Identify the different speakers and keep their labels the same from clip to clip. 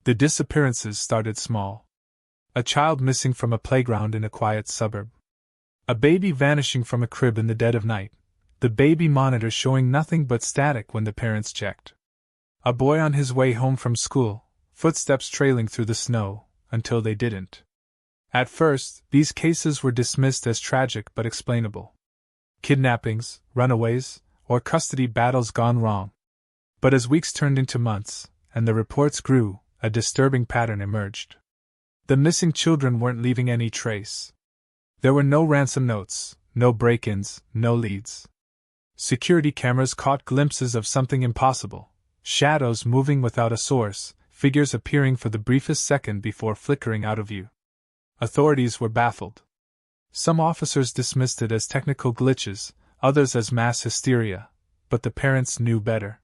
Speaker 1: The disappearances started small. A child missing from a playground in a quiet suburb. A baby vanishing from a crib in the dead of night, the baby monitor showing nothing but static when the parents checked. A boy on his way home from school, footsteps trailing through the snow, until they didn't. At first, these cases were dismissed as tragic but explainable. Kidnappings, runaways, or custody battles gone wrong. But as weeks turned into months, and the reports grew, a disturbing pattern emerged. The missing children weren't leaving any trace. There were no ransom notes, no break-ins, no leads. Security cameras caught glimpses of something impossible. Shadows moving without a source, figures appearing for the briefest second before flickering out of view. Authorities were baffled. Some officers dismissed it as technical glitches, others as mass hysteria, but the parents knew better.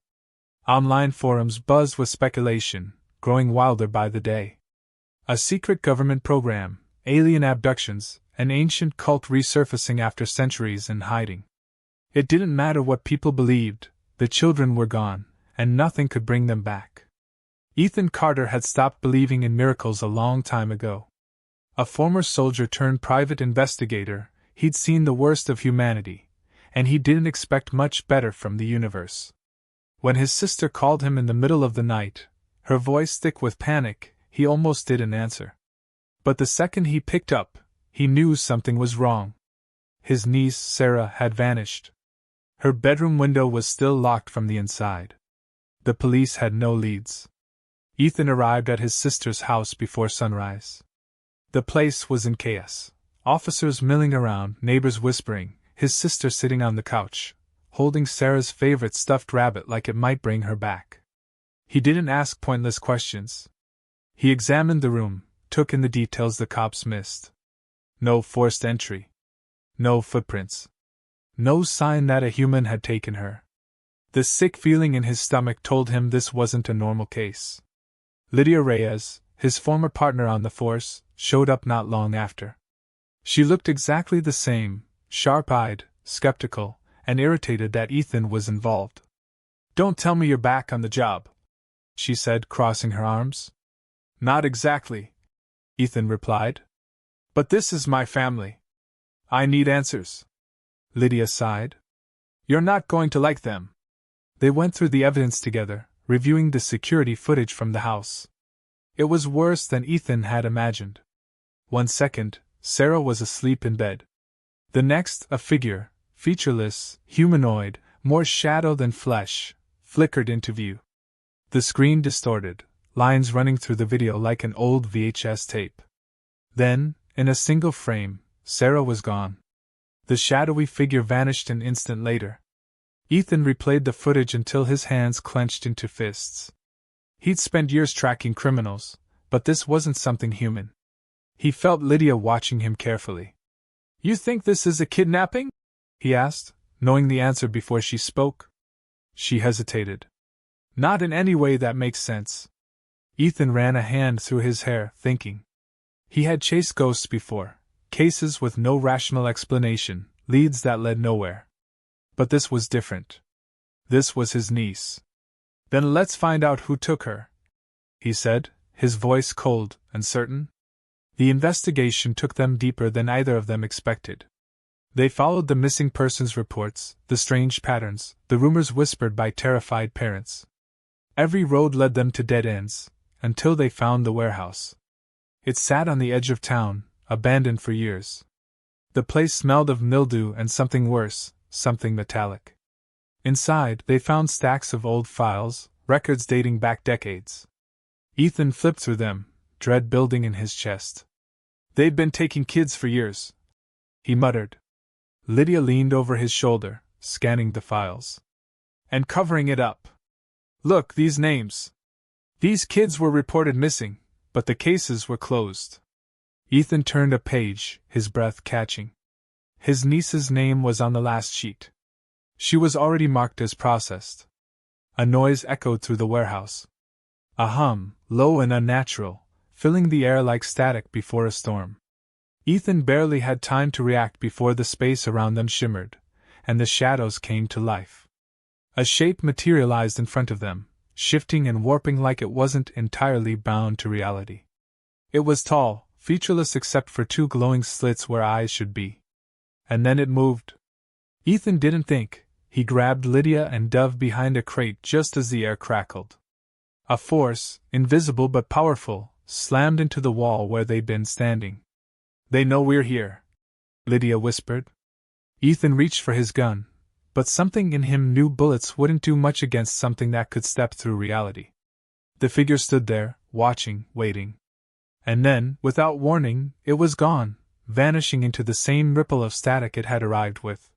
Speaker 1: Online forums buzzed with speculation, growing wilder by the day. A secret government program, alien abductions, an ancient cult resurfacing after centuries in hiding. It didn't matter what people believed, the children were gone, and nothing could bring them back. Ethan Carter had stopped believing in miracles a long time ago. A former soldier turned private investigator, he'd seen the worst of humanity, and he didn't expect much better from the universe. When his sister called him in the middle of the night, her voice thick with panic, he almost didn't answer. But the second he picked up, he knew something was wrong. His niece, Sarah, had vanished. Her bedroom window was still locked from the inside. The police had no leads. Ethan arrived at his sister's house before sunrise. The place was in chaos. Officers milling around, neighbors whispering, his sister sitting on the couch, holding Sarah's favorite stuffed rabbit like it might bring her back. He didn't ask pointless questions. He examined the room, took in the details the cops missed. No forced entry. No footprints. No sign that a human had taken her. The sick feeling in his stomach told him this wasn't a normal case. Lydia Reyes, his former partner on the force, showed up not long after. She looked exactly the same, sharp-eyed, skeptical, and irritated that Ethan was involved. "Don't tell me you're back on the job," she said, crossing her arms. "Not exactly," Ethan replied. "But this is my family. I need answers." Lydia sighed. "You're not going to like them." They went through the evidence together, reviewing the security footage from the house. It was worse than Ethan had imagined. One second, Sarah was asleep in bed. The next, a figure, featureless, humanoid, more shadow than flesh, flickered into view. The screen distorted, lines running through the video like an old VHS tape. Then, in a single frame, Sarah was gone. The shadowy figure vanished an instant later. Ethan replayed the footage until his hands clenched into fists. He'd spent years tracking criminals, but this wasn't something human. He felt Lydia watching him carefully. "You think this is a kidnapping?" he asked, knowing the answer before she spoke. She hesitated. "Not in any way that makes sense." Ethan ran a hand through his hair, thinking. He had chased ghosts before, cases with no rational explanation, leads that led nowhere. But this was different. This was his niece. "Then let's find out who took her," he said, his voice cold and certain. The investigation took them deeper than either of them expected. They followed the missing persons reports, the strange patterns, the rumors whispered by terrified parents. Every road led them to dead ends, until they found the warehouse. It sat on the edge of town, abandoned for years. The place smelled of mildew and something worse, something metallic. Inside, they found stacks of old files, records dating back decades. Ethan flipped through them, dread building in his chest. "They'd been taking kids for years," he muttered. Lydia leaned over his shoulder, scanning the files. "And covering it up. Look, these names. These kids were reported missing, but the cases were closed." Ethan turned a page, his breath catching. His niece's name was on the last sheet. She was already marked as processed. A noise echoed through the warehouse. A hum, low and unnatural, filling the air like static before a storm. Ethan barely had time to react before the space around them shimmered, and the shadows came to life. A shape materialized in front of them, shifting and warping like it wasn't entirely bound to reality. It was tall, featureless except for two glowing slits where eyes should be. And then it moved. Ethan didn't think. He grabbed Lydia and Dove behind a crate just as the air crackled. A force, invisible but powerful, slammed into the wall where they'd been standing. "They know we're here," Lydia whispered. Ethan reached for his gun, but something in him knew bullets wouldn't do much against something that could step through reality. The figure stood there, watching, waiting. And then, without warning, it was gone, vanishing into the same ripple of static it had arrived with.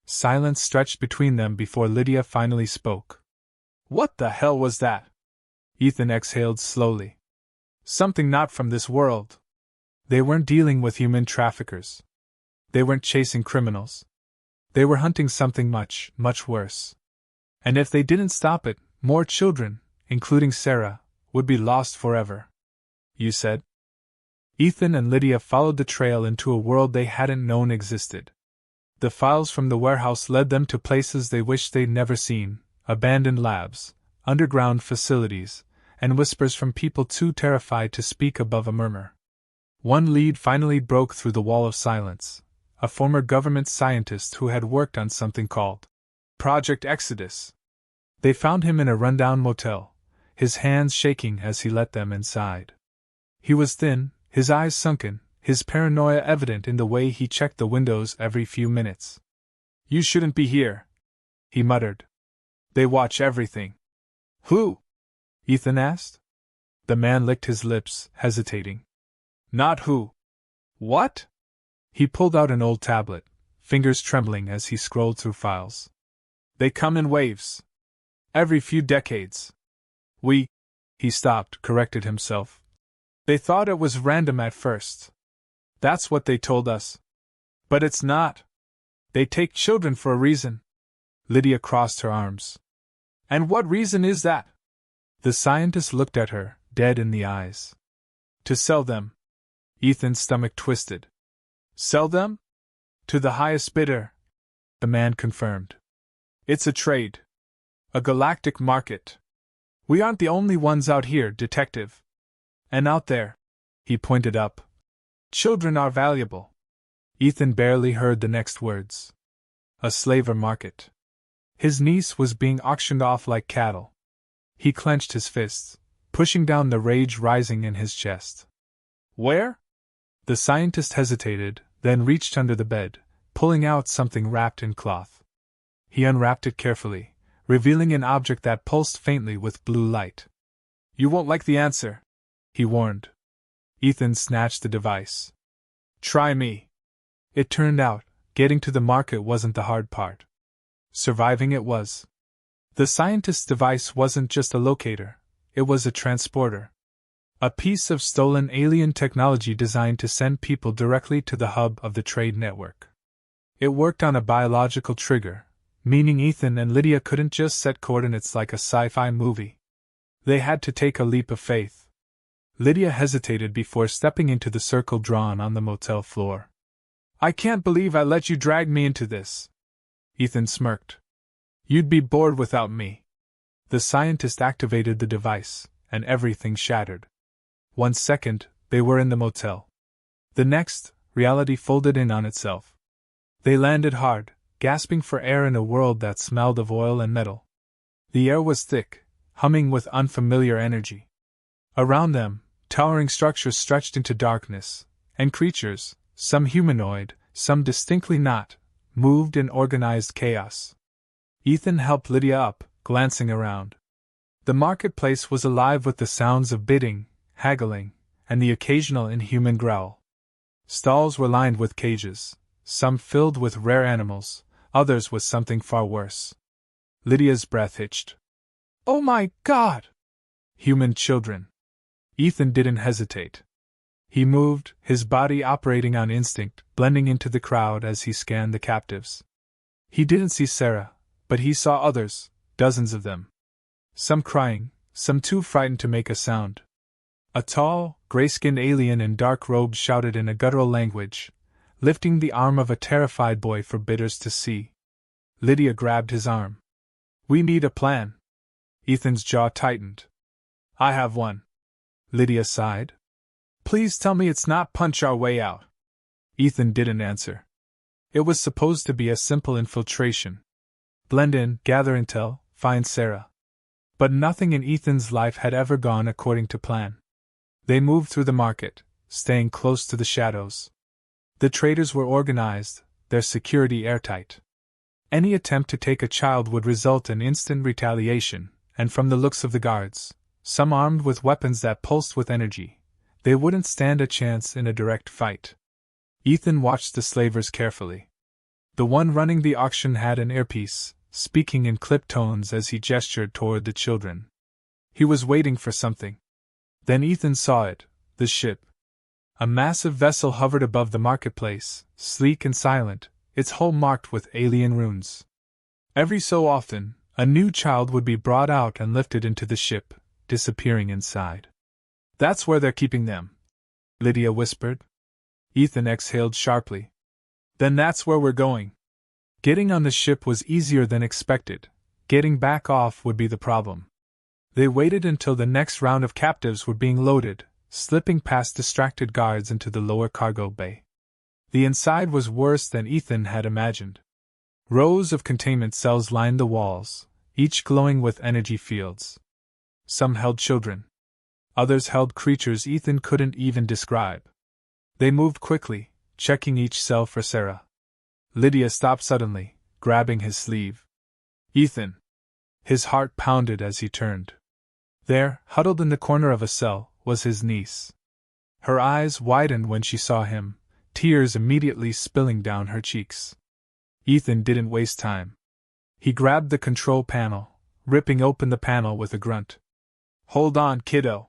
Speaker 1: Silence stretched between them before Lydia finally spoke. "What the hell was that?" Ethan exhaled slowly. "Something not from this world." They weren't dealing with human traffickers. They weren't chasing criminals. They were hunting something much, much worse. And if they didn't stop it, more children, including Sarah, would be lost forever. "You said?" Ethan and Lydia followed the trail into a world they hadn't known existed. The files from the warehouse led them to places they wished they'd never seen, abandoned labs, underground facilities, and whispers from people too terrified to speak above a murmur. One lead finally broke through the wall of silence, a former government scientist who had worked on something called Project Exodus. They found him in a rundown motel, his hands shaking as he let them inside. He was thin, his eyes sunken, his paranoia evident in the way he checked the windows every few minutes. "You shouldn't be here," he muttered. "They watch everything." "Who?" Ethan asked. The man licked his lips, hesitating. "Not who." "What?" He pulled out an old tablet, fingers trembling as he scrolled through files. "They come in waves. Every few decades. He stopped, corrected himself. "They thought it was random at first. That's what they told us. But it's not. They take children for a reason." Lydia crossed her arms. "And what reason is that?" The scientist looked at her, dead in the eyes. "To sell them." Ethan's stomach twisted. "Sell them? To the highest bidder," the man confirmed. "It's a trade. A galactic market. We aren't the only ones out here, detective. And out there," he pointed up, "children are valuable." Ethan barely heard the next words. A slaver market. His niece was being auctioned off like cattle. He clenched his fists, pushing down the rage rising in his chest. "Where?" The scientist hesitated, then reached under the bed, pulling out something wrapped in cloth. He unwrapped it carefully, revealing an object that pulsed faintly with blue light. "You won't like the answer," he warned. Ethan snatched the device. "Try me." It turned out, getting to the market wasn't the hard part. Surviving it was. The scientist's device wasn't just a locator, it was a transporter. A piece of stolen alien technology designed to send people directly to the hub of the trade network. It worked on a biological trigger, meaning Ethan and Lydia couldn't just set coordinates like a sci-fi movie. They had to take a leap of faith. Lydia hesitated before stepping into the circle drawn on the motel floor. "I can't believe I let you drag me into this." Ethan smirked. "You'd be bored without me." The scientist activated the device, and everything shattered. 1 second, they were in the motel. The next, reality folded in on itself. They landed hard, gasping for air in a world that smelled of oil and metal. The air was thick, humming with unfamiliar energy. Around them, towering structures stretched into darkness, and creatures, some humanoid, some distinctly not, moved in organized chaos. Ethan helped Lydia up, glancing around. The marketplace was alive with the sounds of bidding, haggling, and the occasional inhuman growl. Stalls were lined with cages, some filled with rare animals, others with something far worse. Lydia's breath hitched. "Oh my God!" Human children. Ethan didn't hesitate. He moved, his body operating on instinct, blending into the crowd as he scanned the captives. He didn't see Sarah, but he saw others, dozens of them. Some crying, some too frightened to make a sound. A tall, gray-skinned alien in dark robes shouted in a guttural language, lifting the arm of a terrified boy for bidders to see. Lydia grabbed his arm. "We need a plan." Ethan's jaw tightened. I have one. Lydia sighed. Please tell me it's not punch our way out. Ethan didn't answer. It was supposed to be a simple infiltration. Blend in, gather intel, find Sarah. But nothing in Ethan's life had ever gone according to plan. They moved through the market, staying close to the shadows. The traders were organized, their security airtight. Any attempt to take a child would result in instant retaliation, and from the looks of the guards, some armed with weapons that pulsed with energy, they wouldn't stand a chance in a direct fight. Ethan watched the slavers carefully. The one running the auction had an earpiece, speaking in clipped tones as he gestured toward the children. He was waiting for something. Then Ethan saw it, the ship. A massive vessel hovered above the marketplace, sleek and silent, its hull marked with alien runes. Every so often, a new child would be brought out and lifted into the ship, disappearing inside. That's where they're keeping them, Lydia whispered. Ethan exhaled sharply. Then that's where we're going. Getting on the ship was easier than expected. Getting back off would be the problem. They waited until the next round of captives were being loaded, slipping past distracted guards into the lower cargo bay. The inside was worse than Ethan had imagined. Rows of containment cells lined the walls, each glowing with energy fields. Some held children. Others held creatures Ethan couldn't even describe. They moved quickly, checking each cell for Sarah. Lydia stopped suddenly, grabbing his sleeve. Ethan! His heart pounded as he turned. There, huddled in the corner of a cell, was his niece. Her eyes widened when she saw him, tears immediately spilling down her cheeks. Ethan didn't waste time. He grabbed the control panel, ripping open the panel with a grunt. Hold on, kiddo.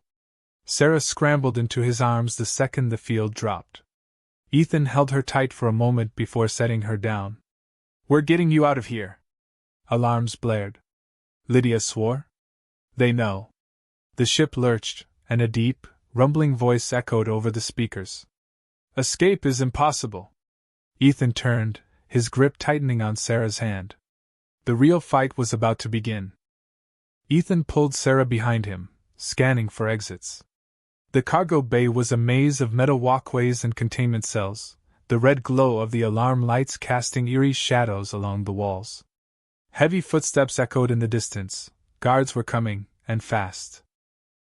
Speaker 1: Sarah scrambled into his arms the second the field dropped. Ethan held her tight for a moment before setting her down. We're getting you out of here. Alarms blared. Lydia swore. They know. The ship lurched, and a deep, rumbling voice echoed over the speakers. Escape is impossible. Ethan turned, his grip tightening on Sarah's hand. The real fight was about to begin. Ethan pulled Sarah behind him, scanning for exits. The cargo bay was a maze of metal walkways and containment cells, the red glow of the alarm lights casting eerie shadows along the walls. Heavy footsteps echoed in the distance. Guards were coming, and fast.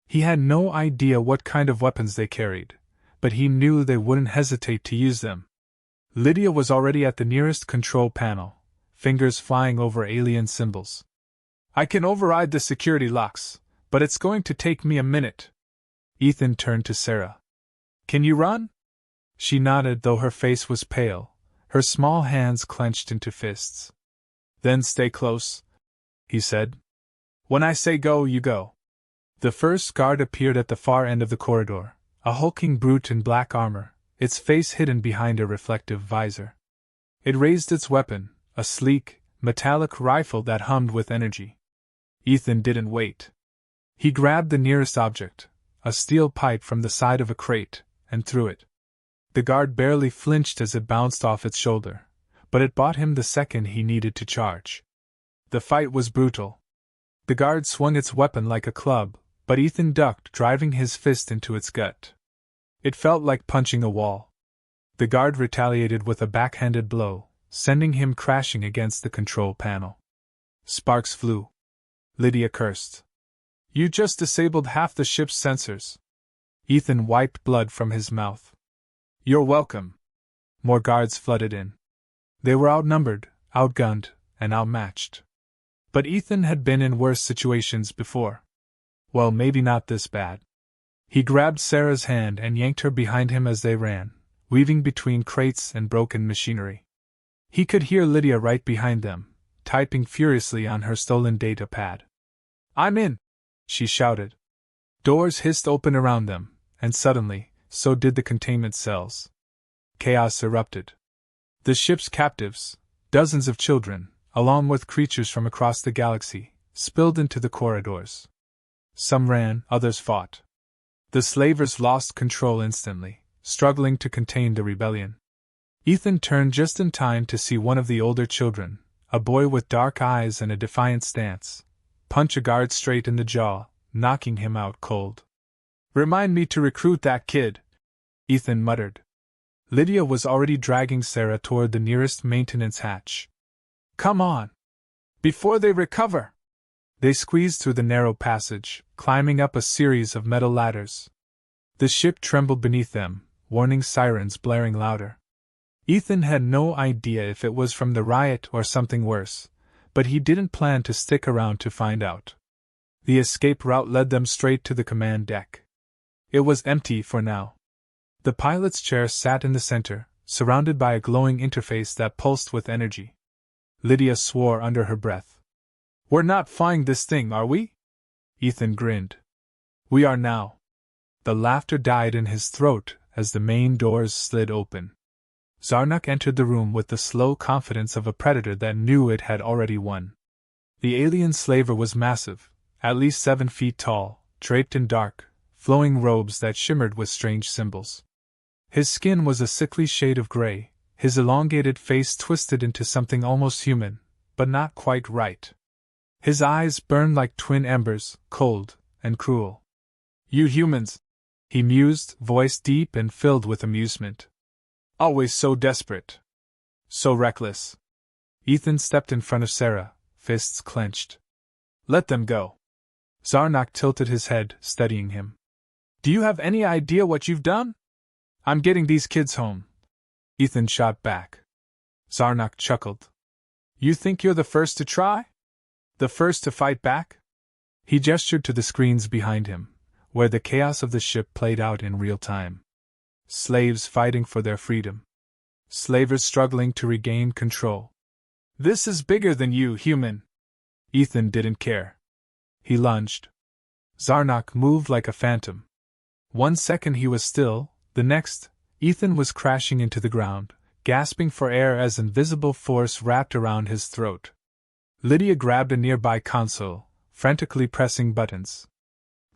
Speaker 1: He had no idea what kind of weapons they carried, but he knew they wouldn't hesitate to use them. Lydia was already at the nearest control panel, fingers flying over alien symbols. I can override the security locks, but it's going to take me a minute. Ethan turned to Sarah. Can you run? She nodded, though her face was pale, her small hands clenched into fists. Then stay close, he said. When I say go, you go. The first guard appeared at the far end of the corridor, a hulking brute in black armor, its face hidden behind a reflective visor. It raised its weapon, a sleek, metallic rifle that hummed with energy. Ethan didn't wait. He grabbed the nearest object, a steel pipe from the side of a crate, and threw it. The guard barely flinched as it bounced off its shoulder, but it bought him the second he needed to charge. The fight was brutal. The guard swung its weapon like a club, but Ethan ducked, driving his fist into its gut. It felt like punching a wall. The guard retaliated with a backhanded blow, sending him crashing against the control panel. Sparks flew. Lydia cursed. You just disabled half the ship's sensors. Ethan wiped blood from his mouth. You're welcome. More guards flooded in. They were outnumbered, outgunned, and outmatched. But Ethan had been in worse situations before. Well, maybe not this bad. He grabbed Sarah's hand and yanked her behind him as they ran, weaving between crates and broken machinery. He could hear Lydia right behind them, typing furiously on her stolen data pad. I'm in! She shouted. Doors hissed open around them, and suddenly, so did the containment cells. Chaos erupted. The ship's captives, dozens of children, along with creatures from across the galaxy, spilled into the corridors. Some ran, others fought. The slavers lost control instantly, struggling to contain the rebellion. Ethan turned just in time to see one of the older children, a boy with dark eyes and a defiant stance, punch a guard straight in the jaw, knocking him out cold. "Remind me to recruit that kid," Ethan muttered. Lydia was already dragging Sarah toward the nearest maintenance hatch. "Come on! Before they recover!" They squeezed through the narrow passage, climbing up a series of metal ladders. The ship trembled beneath them, warning sirens blaring louder. Ethan had no idea if it was from the riot or something worse, but he didn't plan to stick around to find out. The escape route led them straight to the command deck. It was empty for now. The pilot's chair sat in the center, surrounded by a glowing interface that pulsed with energy. Lydia swore under her breath. "We're not flying this thing, are we?" Ethan grinned. "We are now." The laughter died in his throat as the main doors slid open. Zarak entered the room with the slow confidence of a predator that knew it had already won. The alien slaver was massive, at least 7 feet tall, draped in dark, flowing robes that shimmered with strange symbols. His skin was a sickly shade of gray, his elongated face twisted into something almost human, but not quite right. His eyes burned like twin embers, cold and cruel. "You humans," he mused, voice deep and filled with amusement. "Always so desperate. So reckless." Ethan stepped in front of Sarah, fists clenched. "Let them go." Zarak tilted his head, studying him. "Do you have any idea what you've done?" "I'm getting these kids home," Ethan shot back. Zarak chuckled. "You think you're the first to try? The first to fight back?" He gestured to the screens behind him, where the chaos of the ship played out in real time. Slaves fighting for their freedom. Slavers struggling to regain control. "This is bigger than you, human." Ethan didn't care. He lunged. Zarak moved like a phantom. 1 second he was still, the next, Ethan was crashing into the ground, gasping for air as invisible force wrapped around his throat. Lydia grabbed a nearby console, frantically pressing buttons.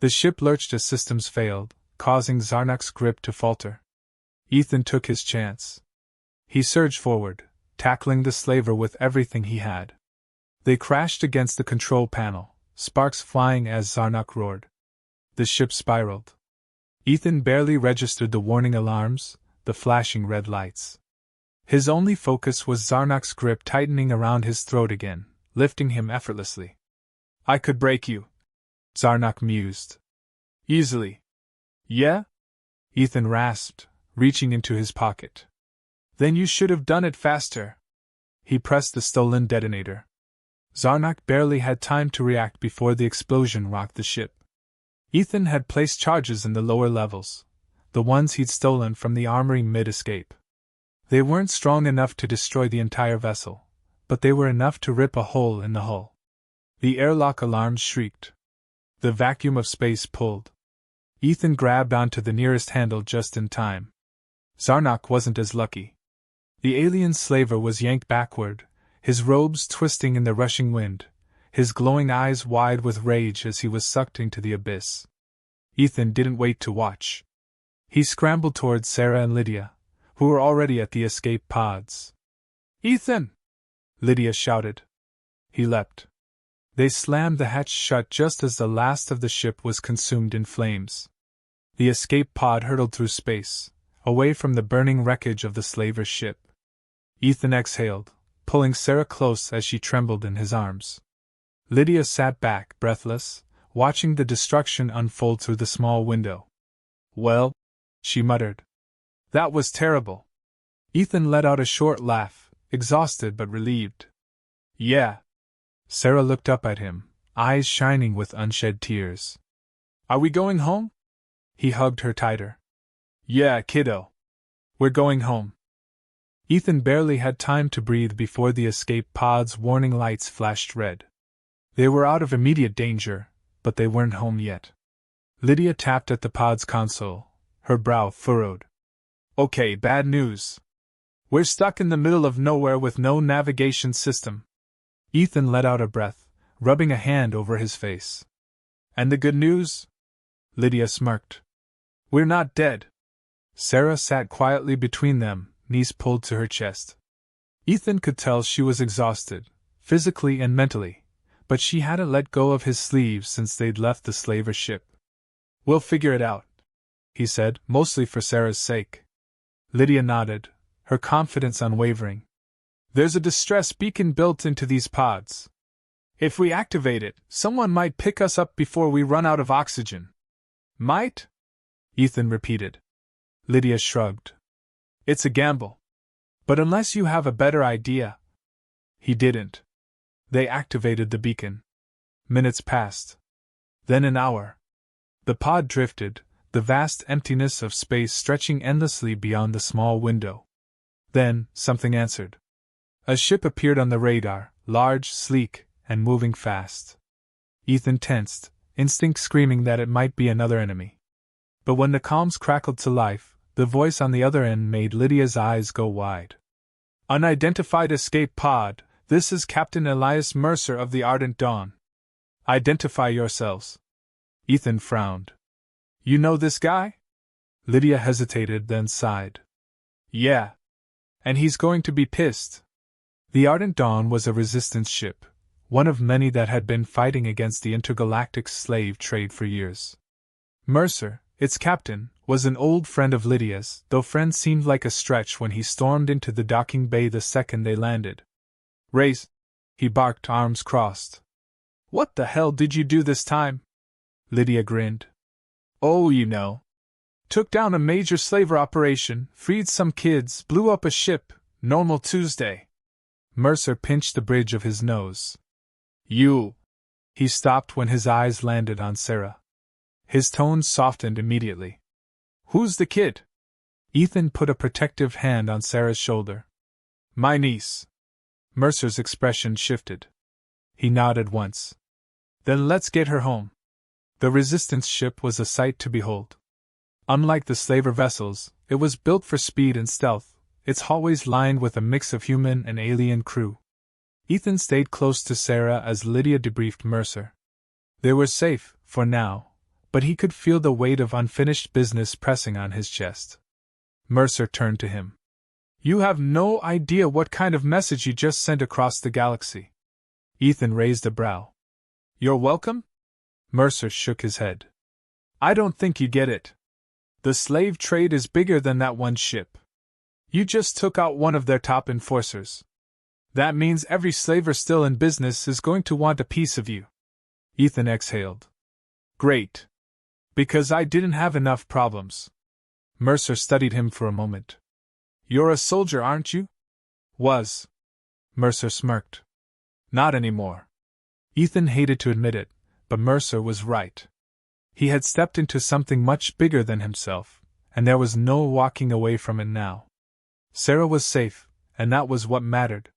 Speaker 1: The ship lurched as systems failed, causing Zarak's grip to falter. Ethan took his chance. He surged forward, tackling the slaver with everything he had. They crashed against the control panel, sparks flying as Zarak roared. The ship spiraled. Ethan barely registered the warning alarms, the flashing red lights. His only focus was Zarak's grip tightening around his throat again, lifting him effortlessly. "I could break you," Zarak mused. "Easily." "Yeah?" Ethan rasped, reaching into his pocket. "Then you should have done it faster." He pressed the stolen detonator. Zarak barely had time to react before the explosion rocked the ship. Ethan had placed charges in the lower levels, the ones he'd stolen from the armory mid-escape. They weren't strong enough to destroy the entire vessel, but they were enough to rip a hole in the hull. The airlock alarms shrieked. The vacuum of space pulled. Ethan grabbed onto the nearest handle just in time. Zarak wasn't as lucky. The alien slaver was yanked backward, his robes twisting in the rushing wind, his glowing eyes wide with rage as he was sucked into the abyss. Ethan didn't wait to watch. He scrambled towards Sarah and Lydia, who were already at the escape pods. "Ethan!" Lydia shouted. He leapt. They slammed the hatch shut just as the last of the ship was consumed in flames. The escape pod hurtled through space, away from the burning wreckage of the slaver's ship. Ethan exhaled, pulling Sarah close as she trembled in his arms. Lydia sat back, breathless, watching the destruction unfold through the small window. "Well," she muttered. "That was terrible." Ethan let out a short laugh, exhausted but relieved. "Yeah." Sarah looked up at him, eyes shining with unshed tears. "Are we going home?" He hugged her tighter. "Yeah, kiddo. We're going home." Ethan barely had time to breathe before the escape pod's warning lights flashed red. They were out of immediate danger, but they weren't home yet. Lydia tapped at the pod's console, her brow furrowed. "Okay, bad news. We're stuck in the middle of nowhere with no navigation system." Ethan let out a breath, rubbing a hand over his face. "And the good news?" Lydia smirked. "We're not dead." Sarah sat quietly between them, knees pulled to her chest. Ethan could tell she was exhausted, physically and mentally, but she hadn't let go of his sleeve since they'd left the slaver ship. "We'll figure it out," he said, mostly for Sarah's sake. Lydia nodded, her confidence unwavering. "There's a distress beacon built into these pods. If we activate it, someone might pick us up before we run out of oxygen." "Might?" Ethan repeated. Lydia shrugged. "It's a gamble. But unless you have a better idea." He didn't. They activated the beacon. Minutes passed. Then an hour. The pod drifted, the vast emptiness of space stretching endlessly beyond the small window. Then, something answered. A ship appeared on the radar, large, sleek, and moving fast. Ethan tensed, instinct screaming that it might be another enemy. But when the comms crackled to life, the voice on the other end made Lydia's eyes go wide. "Unidentified escape pod, this is Captain Elias Mercer of the Ardent Dawn. Identify yourselves." Ethan frowned. "You know this guy?" Lydia hesitated, then sighed. "Yeah. And he's going to be pissed." The Ardent Dawn was a resistance ship, one of many that had been fighting against the intergalactic slave trade for years. Mercer, its captain, was an old friend of Lydia's, though friend seemed like a stretch when he stormed into the docking bay the second they landed. "Race!" he barked, arms crossed. "What the hell did you do this time?" Lydia grinned. "Oh, you know. Took down a major slaver operation, freed some kids, blew up a ship, normal Tuesday." Mercer pinched the bridge of his nose. "You." He stopped when his eyes landed on Sarah. His tone softened immediately. "Who's the kid?" Ethan put a protective hand on Sarah's shoulder. "My niece." Mercer's expression shifted. He nodded once. "Then let's get her home." The resistance ship was a sight to behold. Unlike the slaver vessels, it was built for speed and stealth, its hallways lined with a mix of human and alien crew. Ethan stayed close to Sarah as Lydia debriefed Mercer. They were safe, for now, but he could feel the weight of unfinished business pressing on his chest. Mercer turned to him. "You have no idea what kind of message you just sent across the galaxy." Ethan raised a brow. "You're welcome?" Mercer shook his head. "I don't think you get it. The slave trade is bigger than that one ship. You just took out one of their top enforcers. That means every slaver still in business is going to want a piece of you." Ethan exhaled. "Great. Because I didn't have enough problems." Mercer studied him for a moment. "You're a soldier, aren't you?" "Was." Mercer smirked. "Not anymore." Ethan hated to admit it, but Mercer was right. He had stepped into something much bigger than himself, and there was no walking away from it now. Sarah was safe, and that was what mattered.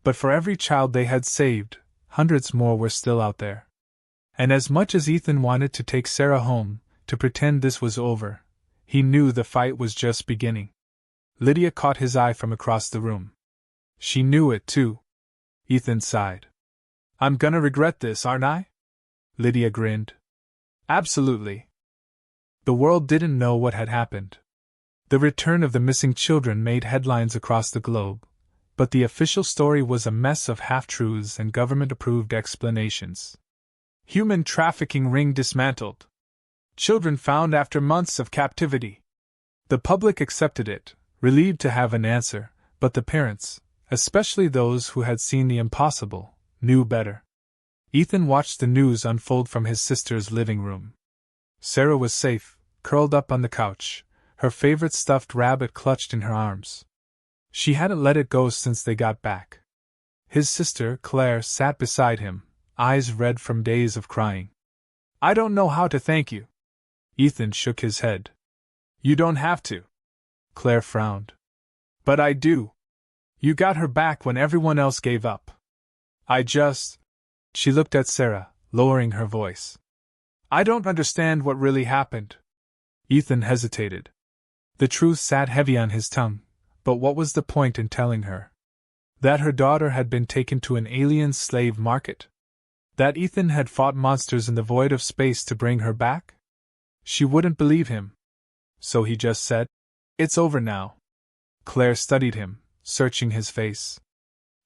Speaker 1: But for every child they had saved, hundreds more were still out there. And as much as Ethan wanted to take Sarah home, to pretend this was over, he knew the fight was just beginning. Lydia caught his eye from across the room. She knew it, too. Ethan sighed. "I'm gonna regret this, aren't I?" Lydia grinned. "Absolutely." The world didn't know what had happened. The return of the missing children made headlines across the globe, but the official story was a mess of half-truths and government-approved explanations. Human trafficking ring dismantled. Children found after months of captivity. The public accepted it, relieved to have an answer, but the parents, especially those who had seen the impossible, knew better. Ethan watched the news unfold from his sister's living room. Sarah was safe, curled up on the couch, her favorite stuffed rabbit clutched in her arms. She hadn't let it go since they got back. His sister, Claire, sat beside him, eyes red from days of crying. "I don't know how to thank you." Ethan shook his head. "You don't have to." Claire frowned. "But I do. You got her back when everyone else gave up. I just..." She looked at Sarah, lowering her voice. "I don't understand what really happened." Ethan hesitated. The truth sat heavy on his tongue, but what was the point in telling her? That her daughter had been taken to an alien slave market? That Ethan had fought monsters in the void of space to bring her back? She wouldn't believe him. So he just said, "It's over now." Claire studied him, searching his face.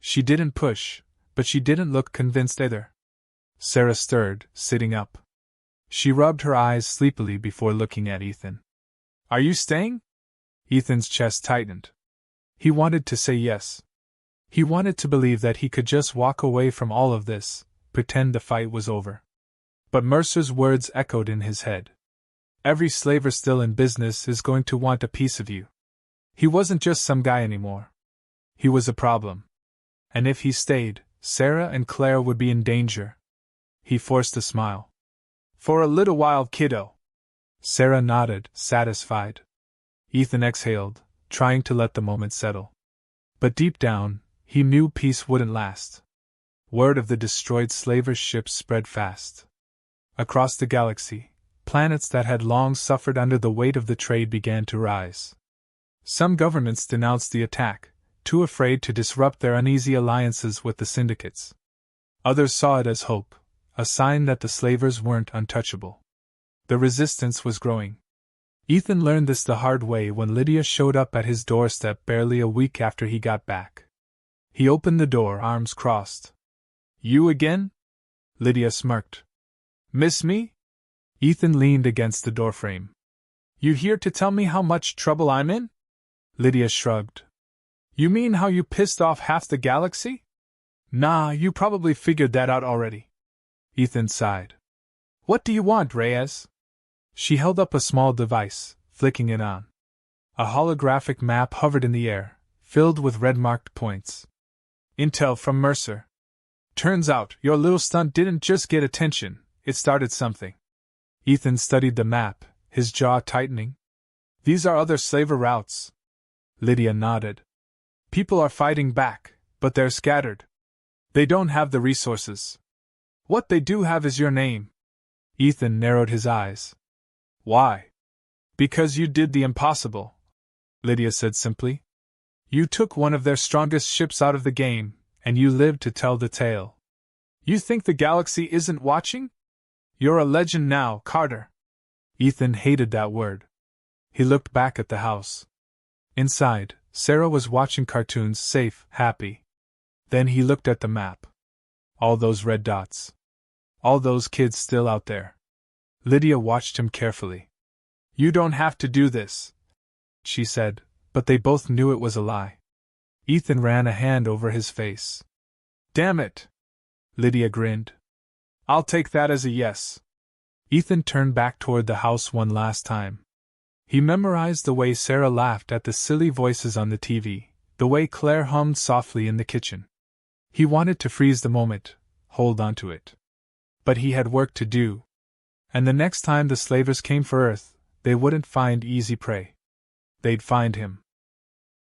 Speaker 1: She didn't push, but she didn't look convinced either. Sarah stirred, sitting up. She rubbed her eyes sleepily before looking at Ethan. Are you staying? Ethan's chest tightened. He wanted to say yes. He wanted to believe that he could just walk away from all of this, pretend the fight was over. But Mercer's words echoed in his head. Every slaver still in business is going to want a piece of you. He wasn't just some guy anymore. He was a problem. And if he stayed, Sarah and Claire would be in danger. He forced a smile. For a little while, kiddo. Sarah nodded, satisfied. Ethan exhaled, trying to let the moment settle. But deep down, he knew peace wouldn't last. Word of the destroyed slavers' ships spread fast. Across the galaxy, planets that had long suffered under the weight of the trade began to rise. Some governments denounced the attack, too afraid to disrupt their uneasy alliances with the syndicates. Others saw it as hope, a sign that the slavers weren't untouchable. The resistance was growing. Ethan learned this the hard way when Lydia showed up at his doorstep barely a week after he got back. He opened the door, arms crossed. You again? Lydia smirked. Miss me? Ethan leaned against the doorframe. You here to tell me how much trouble I'm in? Lydia shrugged. You mean how you pissed off half the galaxy? Nah, you probably figured that out already. Ethan sighed. What do you want, Reyes? She held up a small device, flicking it on. A holographic map hovered in the air, filled with red-marked points. Intel from Mercer. Turns out, your little stunt didn't just get attention, it started something. Ethan studied the map, his jaw tightening. These are other slaver routes. Lydia nodded. People are fighting back, but they're scattered. They don't have the resources. What they do have is your name. Ethan narrowed his eyes. Why? Because you did the impossible, Lydia said simply. You took one of their strongest ships out of the game, and you lived to tell the tale. You think the galaxy isn't watching? You're a legend now, Carter. Ethan hated that word. He looked back at the house. Inside, Sarah was watching cartoons, safe, happy. Then he looked at the map. All those red dots. All those kids still out there. Lydia watched him carefully. You don't have to do this, she said, but they both knew it was a lie. Ethan ran a hand over his face. Damn it! Lydia grinned. I'll take that as a yes. Ethan turned back toward the house one last time. He memorized the way Sarah laughed at the silly voices on the TV, the way Claire hummed softly in the kitchen. He wanted to freeze the moment, hold on to it. But he had work to do. And the next time the slavers came for Earth, they wouldn't find easy prey. They'd find him.